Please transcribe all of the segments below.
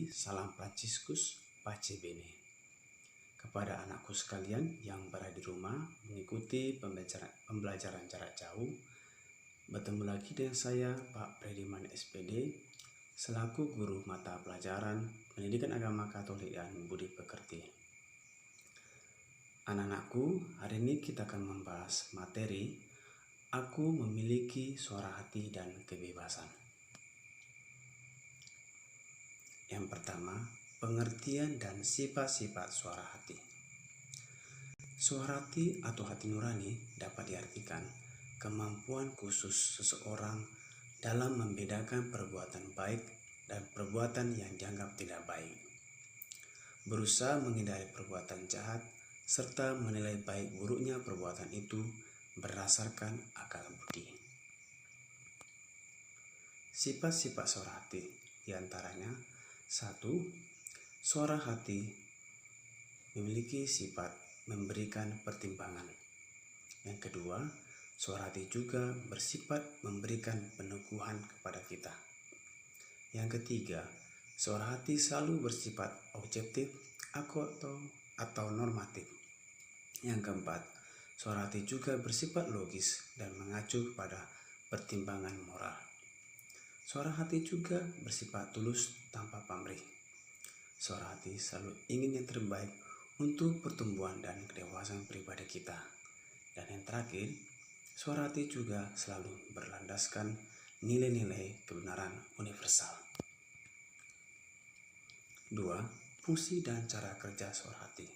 Salam Franciscus Pace Bene. Kepada anakku sekalian yang berada di rumah mengikuti pembelajaran jarak jauh, bertemu lagi dengan saya Pak Prediman SPD selaku guru mata pelajaran Pendidikan Agama Katolik dan Budi Pekerti. Anak-anakku, hari ini kita akan membahas materi Aku memiliki suara hati dan kebebasan. Yang pertama, pengertian dan sifat-sifat suara hati. Suara hati atau hati nurani dapat diartikan kemampuan khusus seseorang dalam membedakan perbuatan baik dan perbuatan yang dianggap tidak baik. Berusaha menghindari perbuatan jahat serta menilai baik buruknya perbuatan itu berdasarkan akal budi. Sifat-sifat suara hati diantaranya: 1. Suara hati memiliki sifat memberikan pertimbangan. Yang kedua, suara hati juga bersifat memberikan peneguhan kepada kita. Yang ketiga, suara hati selalu bersifat objektif atau normatif. Yang keempat, suara hati juga bersifat logis dan mengacu pada pertimbangan moral. Suara hati juga bersifat tulus tanpa pamrih. Suara hati selalu ingin yang terbaik untuk pertumbuhan dan kedewasaan pribadi kita. Dan yang terakhir, suara hati juga selalu berlandaskan nilai-nilai kebenaran universal. 2. Fungsi dan cara kerja suara hati.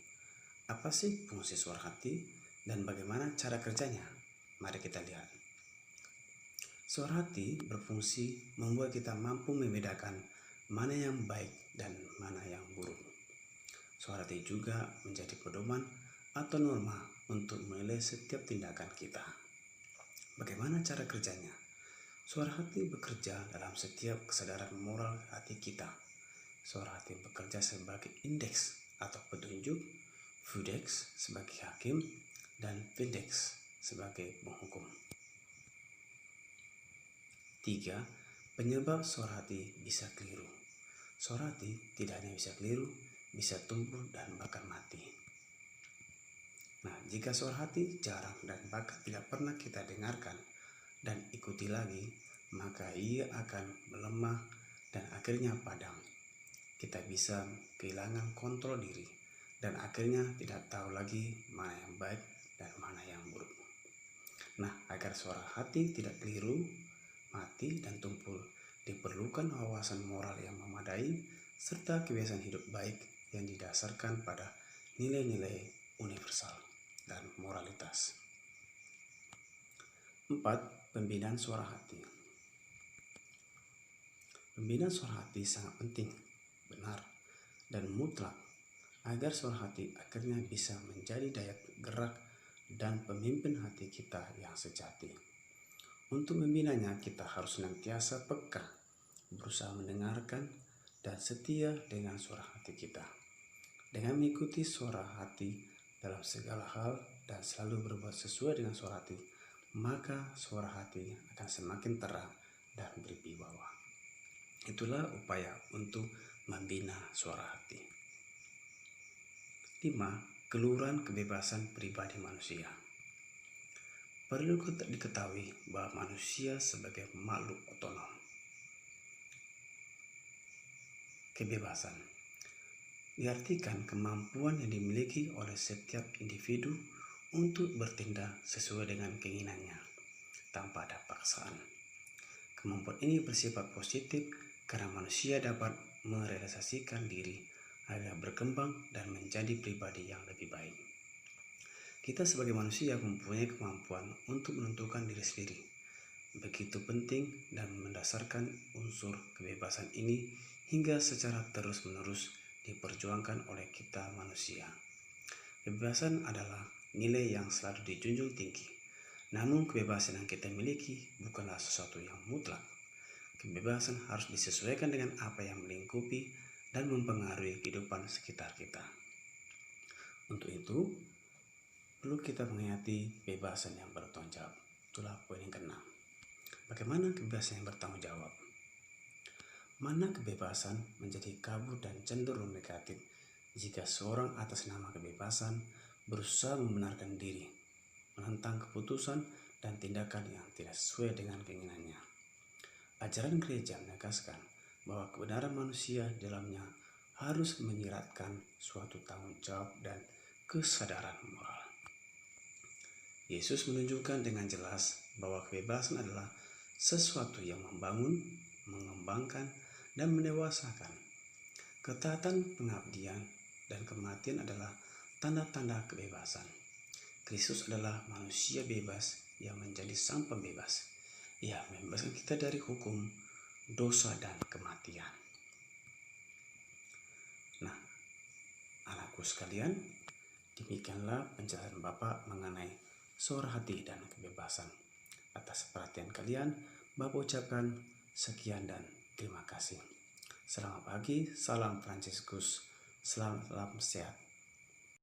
Apa sih fungsi suara hati dan bagaimana cara kerjanya? Mari kita lihat. Suara hati berfungsi membuat kita mampu membedakan mana yang baik dan mana yang buruk. Suara hati juga menjadi pedoman atau norma untuk menilai setiap tindakan kita. Bagaimana cara kerjanya? Suara hati bekerja dalam setiap kesadaran moral hati kita. Suara hati bekerja sebagai indeks atau petunjuk, Fudex sebagai hakim, dan Vindex sebagai penghukum. 3. Penyebab suara hati bisa keliru. Suara hati tidak hanya bisa keliru, bisa tumbuh dan bahkan mati. Nah, jika suara hati jarang dan bahkan tidak pernah kita dengarkan dan ikuti lagi, maka ia akan melemah dan akhirnya padam. Kita bisa kehilangan kontrol diri dan akhirnya tidak tahu lagi mana yang baik dan mana yang buruk. Nah, agar suara hati tidak keliru, mati dan tumpul, diperlukan wawasan moral yang memadai serta kebiasaan hidup baik yang didasarkan pada nilai-nilai universal dan moralitas. 4. Pembinaan suara hati. Pembinaan suara hati sangat penting, benar, dan mutlak agar suara hati akhirnya bisa menjadi daya gerak dan pemimpin hati kita yang sejati. Untuk membinanya, kita harus senantiasa peka, berusaha mendengarkan, dan setia dengan suara hati kita. Dengan mengikuti suara hati dalam segala hal dan selalu berbuat sesuai dengan suara hati, maka suara hati akan semakin terang dan berwibawa. Itulah upaya untuk membina suara hati. 5. Keluhuran kebebasan pribadi manusia. Perlu diketahui bahwa manusia sebagai makhluk otonom. Kebebasan diartikan kemampuan yang dimiliki oleh setiap individu untuk bertindak sesuai dengan keinginannya tanpa ada paksaan. Kemampuan ini bersifat positif karena manusia dapat merealisasikan diri agar berkembang dan menjadi pribadi yang lebih baik. Kita sebagai manusia mempunyai kemampuan untuk menentukan diri sendiri. Begitu penting dan mendasarkan unsur kebebasan ini hingga secara terus-menerus diperjuangkan oleh kita manusia. Kebebasan adalah nilai yang selalu dijunjung tinggi. Namun kebebasan yang kita miliki bukanlah sesuatu yang mutlak. Kebebasan harus disesuaikan dengan apa yang melingkupi dan mempengaruhi kehidupan sekitar kita. Untuk itu, perlu kita menghayati kebebasan yang bertanggung jawab. Itulah poin yang ke-6. Bagaimana kebebasan yang bertanggung jawab? mana kebebasan menjadi kabur dan cenderung negatif jika seorang atas nama kebebasan berusaha membenarkan diri, menentang keputusan dan tindakan yang tidak sesuai dengan keinginannya. Ajaran gereja menegaskan bahwa kebenaran manusia di dalamnya harus menyiratkan suatu tanggung jawab dan kesadaran moral. Yesus menunjukkan dengan jelas bahwa kebebasan adalah sesuatu yang membangun, mengembangkan, dan mendewasakan. Ketaatan, pengabdian, dan kematian adalah tanda-tanda kebebasan. Kristus adalah manusia bebas yang menjadi sang pembebas. Ia membebaskan kita dari hukum, dosa, dan kematian. Nah, anakku sekalian, demikianlah penjelasan Bapak mengenai suara hati dan kebebasan. Atas perhatian kalian, Bapak ucapkan sekian dan terima kasih. Selamat pagi, salam Fransiskus, salam sehat.